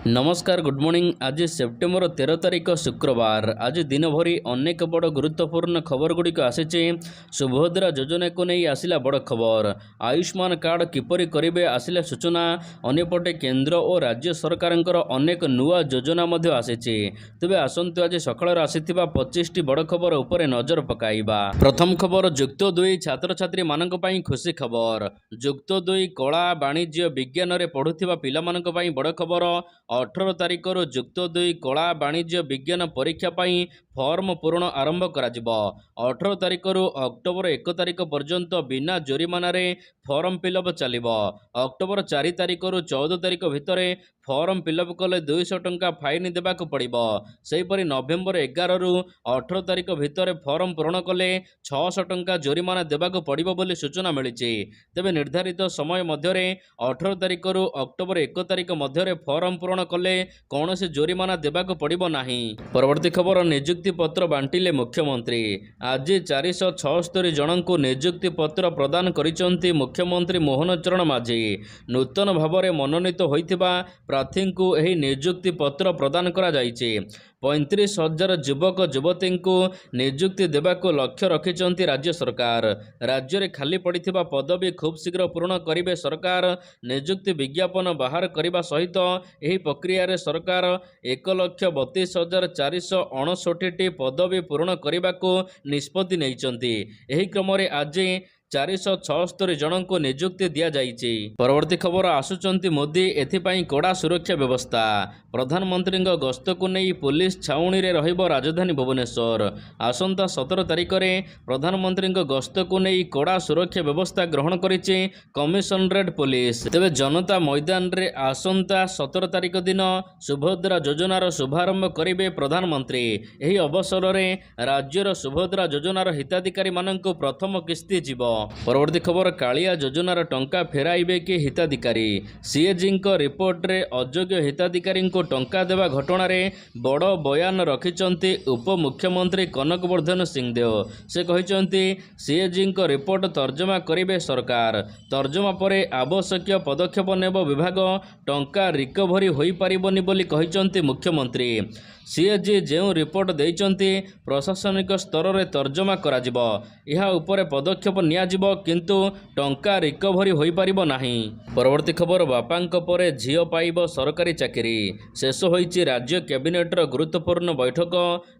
नमस्कार good morning. आज September 13 तारिख शुक्रवार। आज दिन भरी अनेक बड़ गुरुत्वपूर्ण खबर गुड़िक आसी। सुभद्रा योजना को नहीं आसिला बड़ खबर। आयुष्मान कार्ड किपरि करिवे आसिला सूचना। अन्यपटे केंद्र और राज्य सरकारंकर अनेक नुआ योजना मध्य आसीछि। तेबे आसंतु आज सकाळ आसीथिबा 25 टी बड़ खबर उपरे नजर पकाइबा। प्रथम खबर युक्त 2 छात्र छात्री मानक पई खुशी खबर। युक्त 2 कला वाणिज्य विज्ञान रे पढुथिबा पिला मानक पई बड़ खबर। 18 तारिखर युक्त 2 कला वाणिज्य विज्ञान परीक्षा पाई फॉर्म पूरण आरंभ करा 18 तारिखर अक्टोबर 1 तारिख पर्यंत बिना जोरिमाना रे फॉर्म फिलअप चलिबो। अक्टोबर 4 तारिखर 14 तारिख भितर फॉर्म फिलअप कले 200 टंका फाइन देबाक पड़िबो। सेहीपरि नवेम्बर 11 रु 18 तारिख भितर फॉर्म पूरण कले 600 टंका जोरिमाना देबाक पड़िबो बोली सूचना मिलिछि। तेबे निर्धारित समय मध्यरे 18 तारिख रु अक्टोबर 1 तारिख मध्यरे फॉर्म पूरण कले कौनसी जोरिमाना देबाक पड़िबो नाही। परवर्ती खबर नियुक्ति पत्र बांटिले मुख्यमंत्री। आज 476 जनଙ୍କୁ नियुक्ति पत्र प्रदान करिसंती मुख्यमंत्री मोहन चरण माझी। नूतन भावरे मनोनीत होइथिबा प्रार्थी को एही नियुक्ति पत्र प्रदान करा जाइछि। 35,000 युवक युवती को नियुक्ति देबाको लक्ष्य रखिचंती राज्य सरकार। राज्य रे खाली पड़िथिबा पदवी खूब शीघ्र पूर्ण करिवे सरकार। नियुक्ति विज्ञापन बाहर करिबा सहित एही प्रक्रिया रे सरकार 1,32,459 पदवी पूर्ण करिबाको निष्पत्ति नैचंती। एही क्रम रे आज 476 जनଙ୍କୁ नियुक्ति दिया जाइछि। परवर्ती खबर आसुचंती मोदी एथिपाई कड़ा सुरक्षा व्यवस्था। प्रधानमंत्री गस्त को नहीं पुलिस छाउणी रे रहिबो राजधानी भुवनेश्वर। आसंता 17 तारिख रे प्रधानमंत्री गस्त को नहीं कड़ा सुरक्षा व्यवस्था ग्रहण करिछि कमिशनरेट पुलिस। तेबे जनता मैदान रे आसंता 17 तारिख दिन सुभद्रा योजनार शुभारंभ करिवे प्रधानमंत्री। एही अवसर रे राज्यर सुभद्रा योजनार हिताधिकारी माननको प्रथम किस्ती जीवो। परवर्ती खबर कालिया योजनार टंका फेराइबे कि हिताधिकारी। सीएजी रिपोर्ट रे अयोग्य हिताधिकारी को टंका देवा घटना रे बड़ बयान रखिचंती उप मुख्यमंत्री कनक वर्धन सिंहदेव। से कहिचंती सीएजी रिपोर्ट तर्जमा करिवे सरकार। तर्जमा परे आवश्यक पदक्षेप नेब विभाग। टंका रिकभरी होई पारिबनी बोली कहिचंती मुख्यमंत्री। सीएजी जो रिपोर्ट देइचंती प्रशासनिक स्तर रे तर्जमा करा जिवो। यहा उपरे पदक्षेप निया जिवो किंतु टंका रिकभरी होई पारिबो नाही। परवर्ती खबर बापांक परे झियो पाइबो सरकारी चाकरी। शेष होईची राज्य कैबिनेटर गुरुत्वपूर्ण बैठक।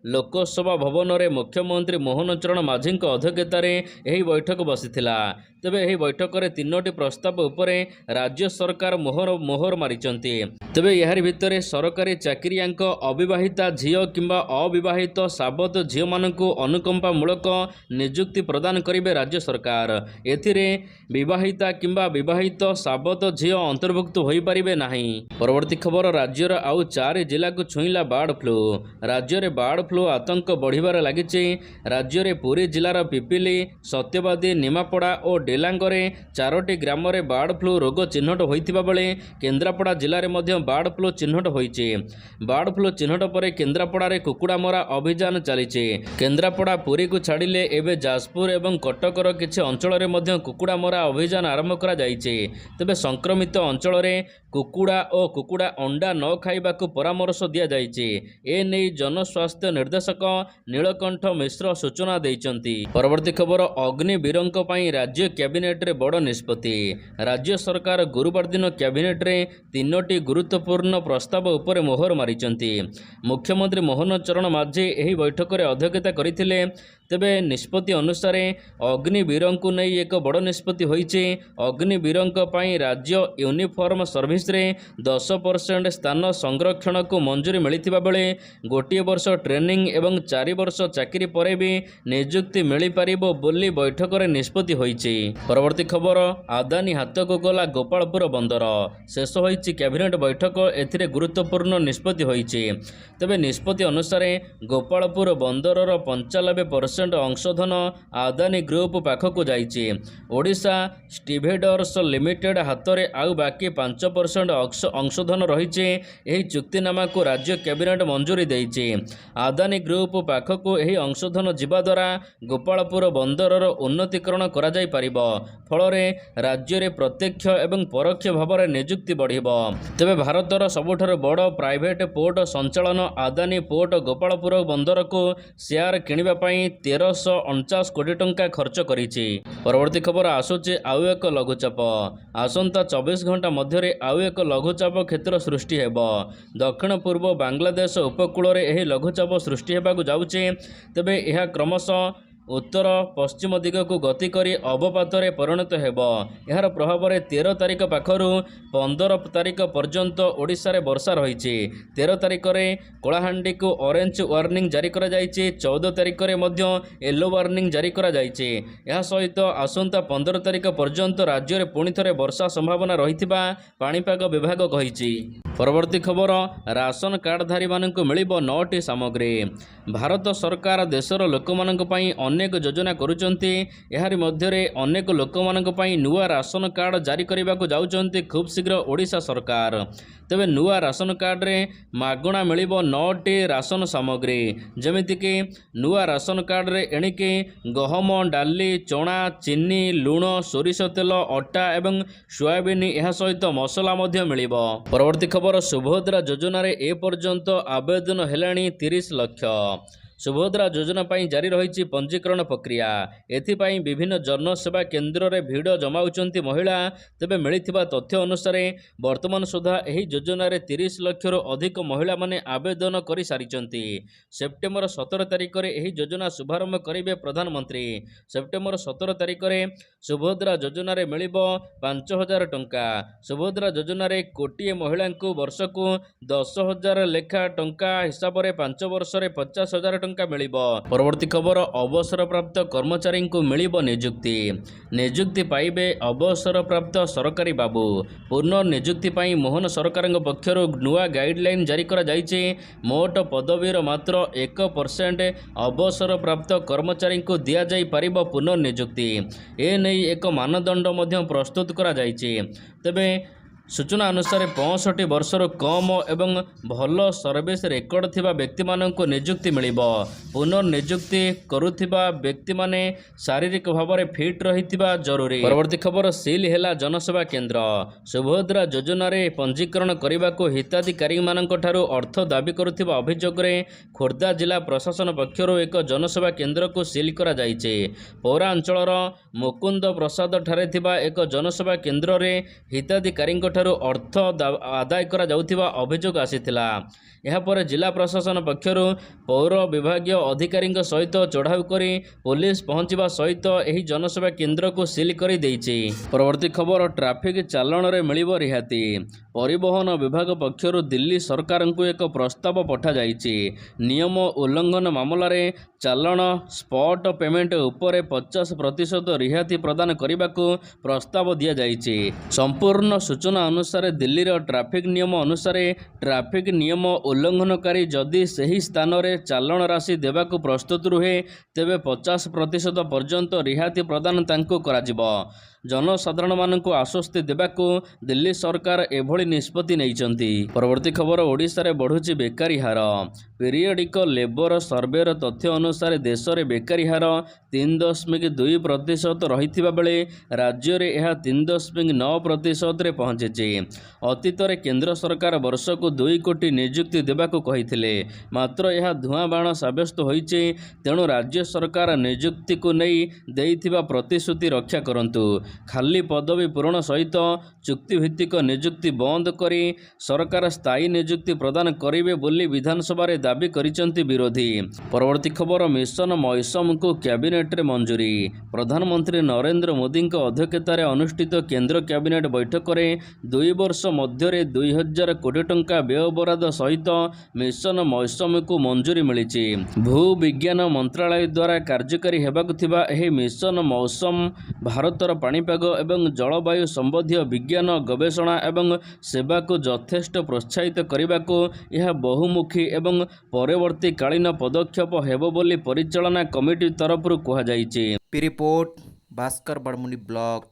लोकसभा भवन रे मुख्यमंत्री मोहन चरण माझी अध्यक्षता रे एही बैठक बसिथिला। तेबे एही बैठक रे 3टी प्रस्ताव उपरे राज्य सरकार मोहर मारिचंती। तेबे यार भितरे सरकारी चाकरियांक अविवाहिता झियो किंबा अविवाहित साबत झियो मानकु अनुकंपा मूलक नियुक्ति प्रदान करिवे राज्य सरकार। एथिरे विवाहिता किंबा विवाहित साबत झियो अंतर्भुक्त होई पारिबे नाही। परवर्ती खबर राज्यर आउ 4 जिला को छुईला बार्ड फ्लू। राज्य रे बार्ड फ्लू आतंक बढ़िबार लागिछि। राज्य रे पुरी जिलार पिपिली सत्यवादी निमापड़ा और डेलांगरे 4टी ग्राम रे बार्ड फ्लू रोग चिन्हट होइथिबा बेले केन्द्रापड़ा जिले में मध्य बार्ड फ्लू चिन्हट होइछि। बार्ड फ्लू चिन्हट पर केन्द्रापड़ा रे कुकुड़ा मरा अभियान चलिछि। केन्द्रापड़ा पुरी को छाड़िले एबे जाजपुर एवं कटकर किछि अंचल रे मध्य कुकुड़ा मरा अभियान आरंभ करा जाइछि। तेबे संक्रमित अंचल रे कुकुड़ा और कुकुड़ा अंडा न खाइबा को परामर्श दिया जाइछि। ए नै जनस्वास्थ्य निर्देशक नीलकंठ मिश्र सूचना दैचंती। परवर्ती खबर अग्निवीरंक पई राज्य कैबिनेट रे बड़ निष्पत्ति। राज्य सरकार गुरुवार दिन कैबिनेट रे 3टी गुरुत्वपूर्ण प्रस्ताव उपरे मोहर मारिचंती। मुख्यमंत्री मोहन चरण माझी एही बैठक रे अध्यक्षता करिथिले। तेबे निष्पत्ति अनुसार अग्निवीरंकु नै एक बड़ निष्पत्ति होइछि। अग्निवीरंक पई राज्य यूनिफॉर्म सर्विस रे 10% स्थान संरक्षण को मंजूरी मिलिथिबा बेले गोटिए वर्ष ट्रेनिंग एवं 4 वर्ष चाकरी परे भी नियुक्ति मिली पारिबो बोली बैठक रे निष्पत्ति होइछि। परवर्ती खबर आदानी हाथ को गला गोपालपुर बंदर। शेष होइछि कैबिनेट बैठक। एथिरे गुरुत्वपूर्ण निष्पत्ति होइछि। तेबे निष्पत्ति अनुसार गोपालपुर बंदरर 95% 50% ଅଂଶଧନ ଆଦାନୀ ଗ୍ରୁପ ପାଖକୁ ଯାଇଛି। ଓଡ଼ିଶା ଷ୍ଟିଭେଡର୍ସ ଲିମିଟେଡ୍ ହାତରେ ଆଉ ବାକି 5% ଅଂଶଧନ ରହିଛି। ଏହି ଚୁକ୍ତିନାମାକୁ ରାଜ୍ୟ କ୍ୟାବିନେଟ୍ ମଞ୍ଜୁରୀ ଦେଇଛି। ଆଦାନୀ ଗ୍ରୁପ ପାଖକୁ ଏହି ଅଂଶଧନ ଯିବା ଦ୍ୱାରା ଗୋପାଳପୁର ବନ୍ଦରର ଉନ୍ନତିକରଣ କରାଯାଇପାରିବ। ଫଳରେ ରାଜ୍ୟରେ ପ୍ରତ୍ୟକ୍ଷ ଏବଂ ପରୋକ୍ଷ ଭାବରେ ନିଯୁକ୍ତି ବଢ଼ିବ। ତେବେ ଭାରତର ସବୁଠାରୁ ବଡ଼ ପ୍ରାଇଭେଟ୍ ପୋର୍ଟ ସଞ୍ଚାଳନ ଆଦାନୀ ପୋର୍ଟ ଗୋପାଳପୁର ବନ୍ଦରକୁ ସେୟାର କିଣିବା ପାଇଁ 1349 କୋଟି ଟଙ୍କା ଖର୍ଚ୍ଚ କରିଛି। ପରବର୍ତ୍ତୀ ଖବର ଆସୁଛି ଆଉ ଏକ ଲଘୁଚାପ। ଆସନ୍ତା 24 ଘଣ୍ଟା ମଧ୍ୟରେ ଆଉ ଏକ ଲଘୁଚାପ କ୍ଷେତ୍ର ସୃଷ୍ଟି ହେବ। ଦକ୍ଷିଣ ପୂର୍ବ ବାଂଲାଦେଶ ଉପକୂଳରେ ଏହି ଲଘୁଚାପ ସୃଷ୍ଟି ହେବାକୁ ଯାଉଛି। ତେବେ ଏହା କ୍ରମଶଃ ଉତ୍ତର ପଶ୍ଚିମ ଦିଗକୁ ଗତି କରି ଅବପାତରେ ପରିଣତ ହେବ। ଏହାର ପ୍ରଭାବରେ 13 ତାରିଖ ପାଖରୁ 15 ତାରିଖ ପର୍ଯ୍ୟନ୍ତ ଓଡ଼ିଶାରେ ବର୍ଷା ରହିଛି। 13 ତାରିଖରେ କଳାହାଣ୍ଡିକୁ ଅରେଞ୍ଜ ୱାର୍ଣ୍ଣିଂ ଜାରି କରାଯାଇଛି। 14 ତାରିଖରେ ମଧ୍ୟ ୟେଲୋ ୱାର୍ଣ୍ଣିଂ ଜାରି କରାଯାଇଛି। ଏହା ସହିତ ଆସନ୍ତା 15 ତାରିଖ ପର୍ଯ୍ୟନ୍ତ ରାଜ୍ୟରେ ପୁଣି ଥରେ ବର୍ଷା ସମ୍ଭାବନା ରହିଥିବା ପାଣିପାଗ ବିଭାଗ କହିଛି। ପରବର୍ତ୍ତୀ ଖବର ରାସନ କାର୍ଡଧାରୀମାନଙ୍କୁ ମିଳିବ 9ଟି ସାମଗ୍ରୀ। ଭାରତ ସରକାର ଦେଶର ଲୋକମାନଙ୍କ ପାଇଁ ଅନେକ ଯୋଜନା କରୁଛନ୍ତି। ଏହାରି ମଧ୍ୟରେ ଅନେକ ଲୋକମାନଙ୍କ ପାଇଁ ନୂଆ ରାସନ କାର୍ଡ ଜାରି କରିବାକୁ ଯାଉଛନ୍ତି ଖୁବ୍ ଶୀଘ୍ର ଓଡ଼ିଶା ସରକାର। ତେବେ ନୂଆ ରାସନ କାର୍ଡରେ ମାଗଣା ମିଳିବ 9ଟି ରାସନ ସାମଗ୍ରୀ। ଯେମିତିକି ନୂଆ ରାସନ କାର୍ଡରେ ଏଣିକି ଗହମ, ଡାଲି, ଚଣା, ଚିନି, ଲୁଣ, ସୋରିଷ ତେଲ, ଅଟା ଏବଂ ସୋୟାବିନ୍ ଏହା ସହିତ ମସଲା ମଧ୍ୟ ମିଳିବ। ପରବର୍ତ୍ତୀ ଖବର ସୁଭଦ୍ରା ଯୋଜନାରେ ଏପର୍ଯ୍ୟନ୍ତ ଆବେଦନ ହେଲାଣି 30 ଲକ୍ଷ। ସୁଭଦ୍ରା ଯୋଜନା ପାଇଁ ଜାରି ରହିଛି ପଞ୍ଜୀକରଣ ପ୍ରକ୍ରିୟା। ଏଥିପାଇଁ ବିଭିନ୍ନ ଜନସେବା କେନ୍ଦ୍ରରେ ଭିଡ଼ ଜମାଉଛନ୍ତି ମହିଳା। ତେବେ ମିଳିଥିବା ତଥ୍ୟ ଅନୁସାରେ ବର୍ତ୍ତମାନ ସୁଦ୍ଧା ଏହି ଯୋଜନାରେ 30 ଲକ୍ଷରୁ ଅଧିକ ମହିଳାମାନେ ଆବେଦନ କରିସାରିଛନ୍ତି। ସେପ୍ଟେମ୍ବର 17 ତାରିଖରେ ଏହି ଯୋଜନା ଶୁଭାରମ୍ଭ କରିବେ ପ୍ରଧାନମନ୍ତ୍ରୀ। ସେପ୍ଟେମ୍ବର 17 ତାରିଖରେ ସୁଭଦ୍ରା ଯୋଜନାରେ ମିଳିବ 5,000 ଟଙ୍କା। ସୁଭଦ୍ରା ଯୋଜନାରେ କୋଟିଏ ମହିଳାଙ୍କୁ ବର୍ଷକୁ 10,000 ଲେଖା ଟଙ୍କା ହିସାବରେ 5 ବର୍ଷରେ 50,000 ଟଙ୍କା ମିଳିବ। ପରବର୍ତ୍ତୀ ଖବର ଅବସରପ୍ରାପ୍ତ କର୍ମଚାରୀଙ୍କୁ ମିଳିବ ନିଯୁକ୍ତି। ନିଯୁକ୍ତି ପାଇବେ ଅବସରପ୍ରାପ୍ତ ସରକାରୀ ବାବୁ। ପୁନଃନିଯୁକ୍ତି ପାଇଁ ମୋହନ ସରକାରଙ୍କ ପକ୍ଷରୁ ନୂଆ ଗାଇଡଲାଇନ୍ ଜାରି କରାଯାଇଛି। ମୋଟ ପଦବୀର ମାତ୍ର 1% ଅବସରପ୍ରାପ୍ତ କର୍ମଚାରୀଙ୍କୁ ଦିଆଯାଇପାରିବ ପୁନଃନିଯୁକ୍ତି। ଏନେଇ ଏକ ମାନଦଣ୍ଡ ମଧ୍ୟ ପ୍ରସ୍ତୁତ କରାଯାଇଛି। ତେବେ ସୂଚନା ଅନୁସାରେ 65 ବର୍ଷରୁ କମ୍ ଏବଂ ଭଲ ସର୍ଭିସ୍ ରେକର୍ଡ ଥିବା ବ୍ୟକ୍ତିମାନଙ୍କୁ ନିଯୁକ୍ତି ମିଳିବ। ପୁନଃନିଯୁକ୍ତି କରୁଥିବା ବ୍ୟକ୍ତିମାନେ ଶାରୀରିକ ଭାବରେ ଫିଟ୍ ରହିଥିବା ଜରୁରୀ। ପରବର୍ତ୍ତୀ ଖବର ସିଲ୍ ହେଲା ଜନସେବା କେନ୍ଦ୍ର। ସୁଭଦ୍ରା ଯୋଜନାରେ ପଞ୍ଜୀକରଣ କରିବାକୁ ହିତାଧିକାରୀମାନଙ୍କଠାରୁ ଅର୍ଥ ଦାବି କରୁଥିବା ଅଭିଯୋଗରେ ଖୋର୍ଦ୍ଧା ଜିଲ୍ଲା ପ୍ରଶାସନ ପକ୍ଷରୁ ଏକ ଜନସେବା କେନ୍ଦ୍ରକୁ ସିଲ୍ କରାଯାଇଛି। ପୌରାଞ୍ଚଳର ମୁକୁନ୍ଦ ପ୍ରସାଦ ଠାରେ ଥିବା ଏକ ଜନସେବା କେନ୍ଦ୍ରରେ ହିତାଧିକାରୀଙ୍କଠାରୁ ଅର୍ଥ ଆଦାୟ କରାଯାଉଥିବା ଅଭିଯୋଗ ଆସିଥିଲା। ଏହାପରେ ଜିଲ୍ଲା ପ୍ରଶାସନ ପକ୍ଷରୁ ପୌର ବିଭାଗୀୟ ଅଧିକାରୀଙ୍କ ସହିତ ଚଢ଼ାଉ କରି ପୋଲିସ ପହଞ୍ଚିବା ସହିତ ଏହି ଜନସେବା କେନ୍ଦ୍ରକୁ ସିଲ୍ କରିଦେଇଛି। ପରବର୍ତ୍ତୀ ଖବର ଟ୍ରାଫିକ୍ ଚାଲାଣରେ ମିଳିବ ରିହାତି। ପରିବହନ ବିଭାଗ ପକ୍ଷରୁ ଦିଲ୍ଲୀ ସରକାରଙ୍କୁ ଏକ ପ୍ରସ୍ତାବ ପଠାଯାଇଛି। ନିୟମ ଉଲ୍ଲଂଘନ ମାମଲାରେ ଚାଲାଣ ସ୍ପଟ୍ ପେମେଣ୍ଟ ଉପରେ 50% ରିହାତି ପ୍ରଦାନ କରିବାକୁ ପ୍ରସ୍ତାବ ଦିଆଯାଇଛି। ସମ୍ପୂର୍ଣ୍ଣ ସୂଚନା ଅନୁସାରେ ଦିଲ୍ଲୀର ଟ୍ରାଫିକ୍ ନିୟମ ଅନୁସାରେ ଟ୍ରାଫିକ୍ ନିୟମ ଉଲ୍ଲଂଘନକାରୀ ଯଦି ସେହି ସ୍ଥାନରେ ଚାଲାଣ ରାଶି ଦେବାକୁ ପ୍ରସ୍ତୁତ ରୁହେ ତେବେ 50% ପର୍ଯ୍ୟନ୍ତ ରିହାତି ପ୍ରଦାନ ତାଙ୍କୁ କରାଯିବ। ଜନସାଧାରଣମାନଙ୍କୁ ଆଶ୍ୱସ୍ତି ଦେବାକୁ ଦିଲ୍ଲୀ ସରକାର ଏଭଳି ନିଷ୍ପତ୍ତି ନେଇଛନ୍ତି। ପରବର୍ତ୍ତୀ ଖବର ଓଡ଼ିଶାରେ ବଢ଼ୁଛି ବେକାରୀ ହାର। ପିରିୟଡ଼ିକ ଲେବର ସର୍ଭେର ତଥ୍ୟ ଅନୁସାରେ ଦେଶରେ ବେକାରୀ ହାର 3.2% ରହିଥିବା ବେଳେ ରାଜ୍ୟରେ ଏହା 3.9%ରେ ପହଞ୍ଚିଛି। ଅତୀତରେ କେନ୍ଦ୍ର ସରକାର ବର୍ଷକୁ 2 କୋଟି ନିଯୁକ୍ତି ଦେବାକୁ କହିଥିଲେ। ମାତ୍ର ଏହା ଧୂଆଁ ବାଣ ସାବ୍ୟସ୍ତ ହୋଇଛି। ତେଣୁ ରାଜ୍ୟ ସରକାର ନିଯୁକ୍ତିକୁ ନେଇ ଦେଇଥିବା ପ୍ରତିଶ୍ରୁତି ରକ୍ଷା କରନ୍ତୁ। ଖାଲି ପଦବୀ ପୂରଣ ସହିତ ଚୁକ୍ତିଭିତ୍ତିକ ନିଯୁକ୍ତି ବନ୍ଦ କରି ସରକାର ସ୍ଥାୟୀ ନିଯୁକ୍ତି ପ୍ରଦାନ କରିବେ ବୋଲି ବିଧାନସଭାରେ ଦାବି କରିଛନ୍ତି ବିରୋଧୀ। ପରବର୍ତ୍ତୀ ଖବର ମିଶନ ମୌସମକୁ କ୍ୟାବିନେଟ୍ରେ ମଞ୍ଜୁରୀ। ପ୍ରଧାନମନ୍ତ୍ରୀ ନରେନ୍ଦ୍ର ମୋଦିଙ୍କ ଅଧ୍ୟକ୍ଷତାରେ ଅନୁଷ୍ଠିତ କେନ୍ଦ୍ର କ୍ୟାବିନେଟ୍ ବୈଠକରେ 2 ବର୍ଷ ମଧ୍ୟରେ 2,000 କୋଟି ଟଙ୍କା ବ୍ୟୟବରାଦ ସହିତ ମିଶନ ମୌସମକୁ ମଞ୍ଜୁରୀ ମିଳିଛି। ଭୂବିଜ୍ଞାନ ମନ୍ତ୍ରାଳୟ ଦ୍ୱାରା କାର୍ଯ୍ୟକାରୀ ହେବାକୁ ଥିବା ଏହି ମିଶନ ମୌସମ ଭାରତର ପାଣିପାଗ ଏବଂ ଜଳବାୟୁ ସମ୍ବନ୍ଧୀୟ ବିଜ୍ଞାନ ଗବେଷଣା ଏବଂ ସେବାକୁ ଯଥେଷ୍ଟ ପ୍ରୋତ୍ସାହିତ କରିବାକୁ ଏହା ବହୁମୁଖୀ ଏବଂ ପରବର୍ତ୍ତୀକାଳୀନ ପଦକ୍ଷେପ ହେବ ବୋଲି ପରିଚାଳନା କମିଟି ତରଫରୁ କୁହାଯାଇଛି। Report Bhaskar Badamundi block.